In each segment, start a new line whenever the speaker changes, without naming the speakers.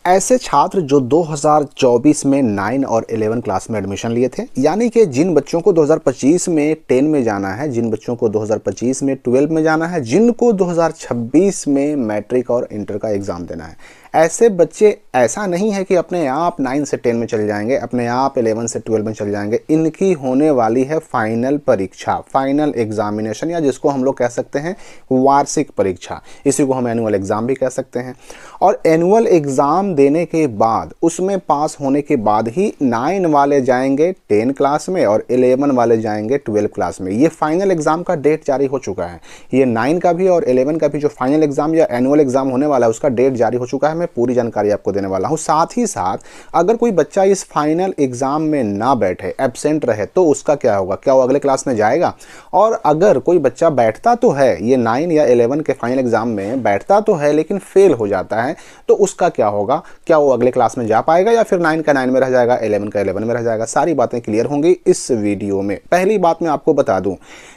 ऐसे छात्र जो 2024 में 9 और 11 क्लास में एडमिशन लिए थे, यानी कि जिन बच्चों को 2025 में 10 में जाना है, जिन बच्चों को 2025 में 12 में जाना है, जिनको 2026 में मैट्रिक और इंटर का एग्ज़ाम देना है, ऐसे बच्चे ऐसा नहीं है कि अपने आप 9 से 10 में चले जाएंगे, अपने आप 11 से 12 में चले जाएंगे। इनकी होने वाली है फाइनल परीक्षा, फाइनल एग्जामिनेशन, या जिसको हम लोग कह सकते हैं वार्षिक परीक्षा। इसी को हम एनुअल एग्ज़ाम भी कह सकते हैं। और एनुअल एग्ज़ाम देने के बाद, उसमें पास होने के बाद ही 9 वाले जाएंगे 10 क्लास में और 11 वाले जाएंगे 12 क्लास में। ये फाइनल एग्ज़ाम का डेट जारी हो चुका है। ये 9 का भी और 11 का भी जो फाइनल एग्ज़ाम या एनुअल एग्ज़ाम होने वाला है, उसका डेट जारी हो चुका है। मैं पूरी जानकारी आपको देने वाला हूं। साथ ही साथ अगर कोई बच्चा इस फाइनल एग्जाम में ना बैठे, एब्सेंट रहे, तो उसका क्या होगा? क्या वो अगले क्लास में जाएगा? और अगर कोई बच्चा बैठता तो है, ये 9 या 11 के फाइनल एग्जाम में बैठता तो है लेकिन फेल हो जाता है, तो उसका क्या होगा? क्या वो अगले क्लास में जा पाएगा या फिर 9 का 9 में रह जाएगा, 11 का 11 में रह जाएगा? सारी बातें क्लियर होंगी इस वीडियो में। पहली बात मैं आपको बता दूं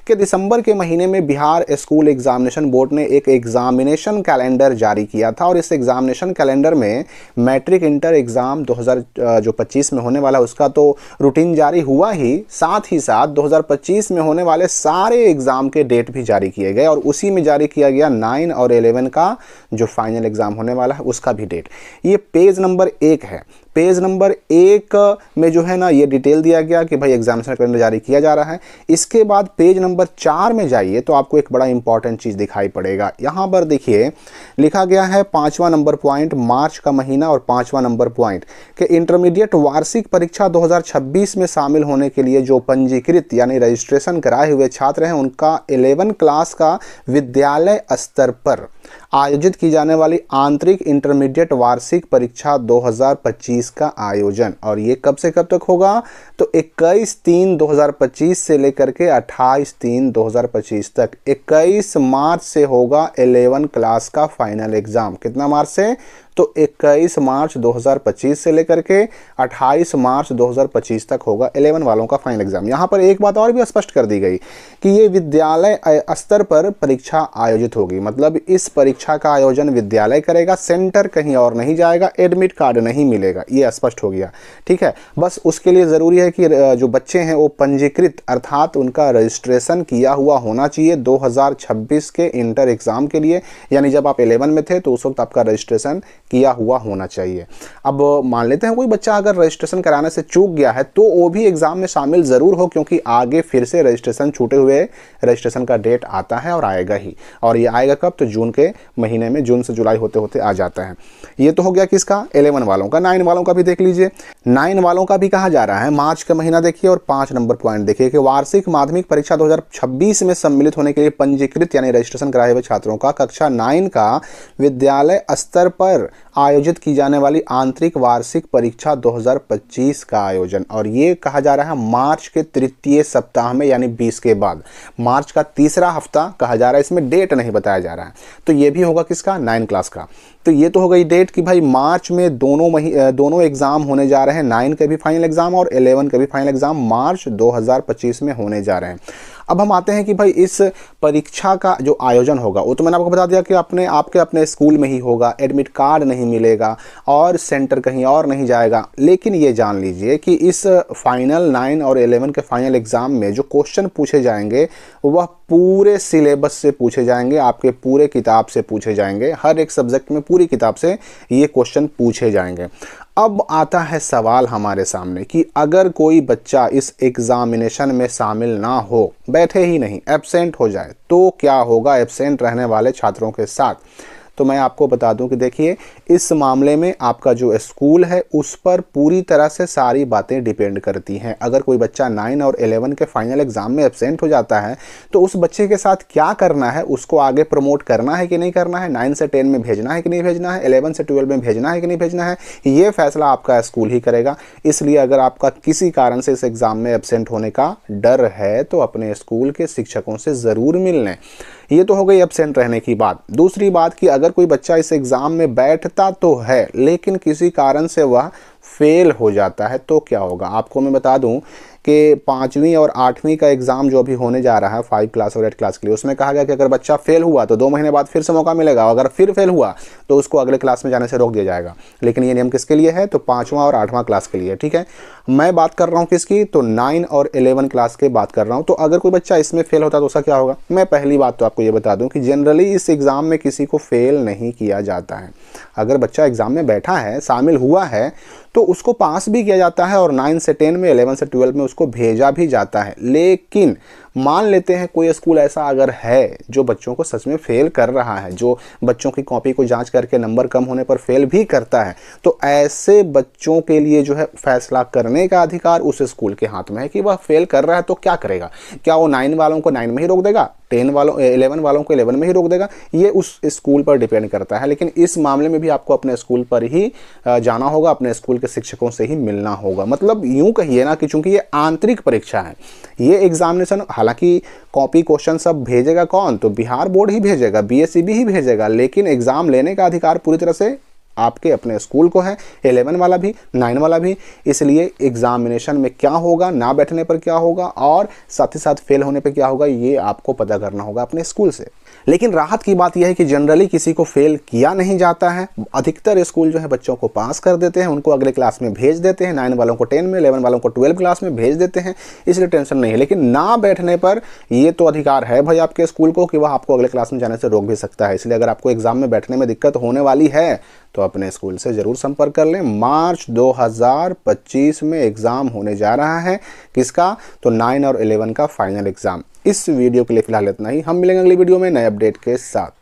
कि दिसंबर के महीने में बिहार स्कूल एग्जामिनेशन बोर्ड ने एक एग्जामिनेशन कैलेंडर जारी किया था और इस एग्जामिनेशन कैलेंडर में मैट्रिक इंटर एग्जाम 2025 में होने वाला, उसका तो रूटीन जारी हुआ ही, साथ 2025 में होने वाले सारे एग्जाम के डेट भी जारी किए गए और उसी में जारी किया गया 9 और 11 का जो फाइनल एग्जाम होने वाला है उसका भी डेट। ये पेज नंबर 1 है। पेज नंबर 1 में जो है ना, ये डिटेल दिया गया कि भाई एग्जामिनेशन कैलेंडर जारी किया जा रहा है। इसके बाद पेज नंबर 4 में जाइए तो आपको एक बड़ा इंपॉर्टेंट चीज़ दिखाई पड़ेगा। यहाँ पर देखिए लिखा गया है 5वां नंबर पॉइंट, मार्च का महीना, और 5वां नंबर पॉइंट कि इंटरमीडिएट वार्षिक परीक्षा 2026 में शामिल होने के लिए जो पंजीकृत यानी रजिस्ट्रेशन कराए हुए छात्र हैं, उनका 11 क्लास का विद्यालय स्तर पर आयोजित की जाने वाली आंतरिक इंटरमीडिएट वार्षिक परीक्षा 2025 का आयोजन। और ये कब से कब तक होगा? तो 21/3/2025 से लेकर के 28/3/2025 तक। 21 मार्च से होगा 11 क्लास का फाइनल एग्जाम। कितना मार्च से? तो 21 मार्च 2025 से लेकर के 28 मार्च 2025 तक होगा 11 वालों का फाइनल एग्जाम। यहाँ पर एक बात और भी स्पष्ट कर दी गई कि ये विद्यालय स्तर पर परीक्षा आयोजित होगी, मतलब इस परीक्षा का आयोजन विद्यालय करेगा, सेंटर कहीं और नहीं जाएगा, एडमिट कार्ड नहीं मिलेगा, ये स्पष्ट हो गया। ठीक है, बस उसके लिए ज़रूरी है कि जो बच्चे हैं वो पंजीकृत, अर्थात उनका रजिस्ट्रेशन किया हुआ होना चाहिए 2026 के इंटर एग्ज़ाम के लिए। यानी जब आप 11 में थे तो उस वक्त आपका रजिस्ट्रेशन किया हुआ होना चाहिए। अब मान लेते हैं कोई बच्चा अगर रजिस्ट्रेशन कराने से चूक गया है तो वो भी एग्जाम में शामिल ज़रूर हो, क्योंकि आगे फिर से रजिस्ट्रेशन छूटे हुए रजिस्ट्रेशन का डेट आता है और आएगा ही। और ये आएगा कब? तो जून के महीने में, जून से जुलाई होते होते आ जाता है। ये तो हो गया किसका? 11 वालों का। 9 वालों का भी देख लीजिए। 9 वालों का भी कहा जा रहा है, मार्च का महीना देखिए और 5 नंबर पॉइंट देखिए कि वार्षिक माध्यमिक परीक्षा 2026 में सम्मिलित होने के लिए पंजीकृत यानी रजिस्ट्रेशन कराए हुए छात्रों का कक्षा 9 का विद्यालय स्तर पर आयोजित की जाने वाली आंतरिक वार्षिक परीक्षा 2025 का आयोजन। और ये कहा जा रहा है मार्च के तृतीय सप्ताह में, यानी 20 के बाद, मार्च का तीसरा हफ्ता कहा जा रहा है। इसमें डेट नहीं बताया जा रहा है। तो ये भी होगा किसका? 9 क्लास का। तो ये तो हो गई डेट कि भाई मार्च में दोनों एग्जाम होने जा रहे हैं, 9 के भी फाइनल एग्जाम और 11 के भी फाइनल एग्जाम मार्च 2025 में होने जा रहे हैं। अब हम आते हैं कि भाई इस परीक्षा का जो आयोजन होगा वो तो मैंने आपको बता दिया कि आपके स्कूल में ही होगा, एडमिट कार्ड नहीं मिलेगा और सेंटर कहीं और नहीं जाएगा। लेकिन ये जान लीजिए कि इस फाइनल 9 और 11 के फाइनल एग्जाम में जो क्वेश्चन पूछे जाएंगे वह पूरे सिलेबस से पूछे जाएंगे, आपके पूरे किताब से पूछे जाएंगे। हर एक सब्जेक्ट में पूरी किताब से ये क्वेश्चन पूछे जाएंगे। अब आता है सवाल हमारे सामने कि अगर कोई बच्चा इस एग्जामिनेशन में शामिल ना हो, बैठे ही नहीं, एब्सेंट हो जाए, तो क्या होगा एब्सेंट रहने वाले छात्रों के साथ? तो मैं आपको बता दूं कि देखिए इस मामले में आपका जो स्कूल है उस पर पूरी तरह से सारी बातें डिपेंड करती हैं। अगर कोई बच्चा 9 और 11 के फाइनल एग्जाम में एब्सेंट हो जाता है तो उस बच्चे के साथ क्या करना है, उसको आगे प्रमोट करना है कि नहीं करना है, 9 से 10 में भेजना है कि नहीं भेजना है, 11 से 12 में भेजना है कि नहीं भेजना है, ये फैसला आपका स्कूल ही करेगा। इसलिए अगर आपका किसी कारण से इस एग्ज़ाम में एब्सेंट होने का डर है तो अपने स्कूल के शिक्षकों से ज़रूर मिल लें। ये तो हो गई एब्सेंट रहने की बात। दूसरी बात कि अगर कोई बच्चा इस एग्ज़ाम में बैठता तो है लेकिन किसी कारण से वह फेल हो जाता है तो क्या होगा? आपको मैं बता दूं कि 5वीं और 8वीं का एग्ज़ाम जो अभी होने जा रहा है 5 क्लास और 8 क्लास के लिए, उसमें कहा गया कि अगर बच्चा फेल हुआ तो 2 महीने बाद फिर से मौका मिलेगा, अगर फिर फेल हुआ तो उसको अगले क्लास में जाने से रोक दिया जाएगा। लेकिन ये नियम किसके लिए है? तो 5वां और 8वां क्लास के लिए, ठीक है। मैं बात कर रहा हूँ किसकी? तो 9 और 11 क्लास की बात कर रहा हूँ। तो अगर कोई बच्चा इसमें फेल होता है तो उसका क्या होगा? मैं पहली बात तो आपको ये बता दूं कि जनरली इस एग्ज़ाम में किसी को फेल नहीं किया जाता है। अगर बच्चा एग्ज़ाम में बैठा है, शामिल हुआ है, तो उसको पास भी किया जाता है और 9 से 10 में, 11 से 12 में उसको भेजा भी जाता है। लेकिन मान लेते हैं कोई स्कूल ऐसा अगर है जो बच्चों को सच में फेल कर रहा है, जो बच्चों की कॉपी को जांच करके नंबर कम होने पर फेल भी करता है, तो ऐसे बच्चों के लिए जो है फैसला करने का अधिकार उस स्कूल के हाथ में है कि वह फेल कर रहा है तो क्या करेगा। क्या वो 9 वालों को 9 में ही रोक देगा, 11 वालों को 11 में ही रोक देगा? ये उस स्कूल पर डिपेंड करता है। लेकिन इस मामले में भी आपको अपने स्कूल पर ही जाना होगा, अपने स्कूल के शिक्षकों से ही मिलना होगा। मतलब यूं कहिए ना कि चूंकि ये आंतरिक परीक्षा है, ये एग्जामिनेशन, हालांकि कॉपी क्वेश्चन सब भेजेगा कौन? तो बिहार बोर्ड ही भेजेगा, बीएसईबी ही भेजेगा, लेकिन एग्जाम लेने का अधिकार पूरी तरह से आपके अपने स्कूल को है, 11 वाला भी, 9 वाला भी। इसलिए एग्जामिनेशन में क्या होगा, ना बैठने पर क्या होगा और साथ ही साथ फेल होने पर क्या होगा, ये आपको पता करना होगा अपने स्कूल से। लेकिन राहत की बात यह है कि जनरली किसी को फेल किया नहीं जाता है। अधिकतर स्कूल जो है बच्चों को पास कर देते हैं, उनको अगले क्लास में भेज देते हैं, 9 वालों को 10 में, 11 वालों को 12 क्लास में भेज देते हैं, इसलिए टेंशन नहीं है। लेकिन ना बैठने पर ये तो अधिकार है भाई आपके स्कूल को कि वह आपको अगले क्लास में जाने से रोक भी सकता है। इसलिए अगर आपको एग्जाम में बैठने में दिक्कत होने वाली है तो अपने स्कूल से ज़रूर संपर्क कर लें। मार्च 2025 में एग्ज़ाम होने जा रहा है, किसका? तो 9 और 11 का फाइनल एग्ज़ाम। इस वीडियो के लिए फिलहाल इतना ही, हम मिलेंगे अगली वीडियो में नए अपडेट के साथ।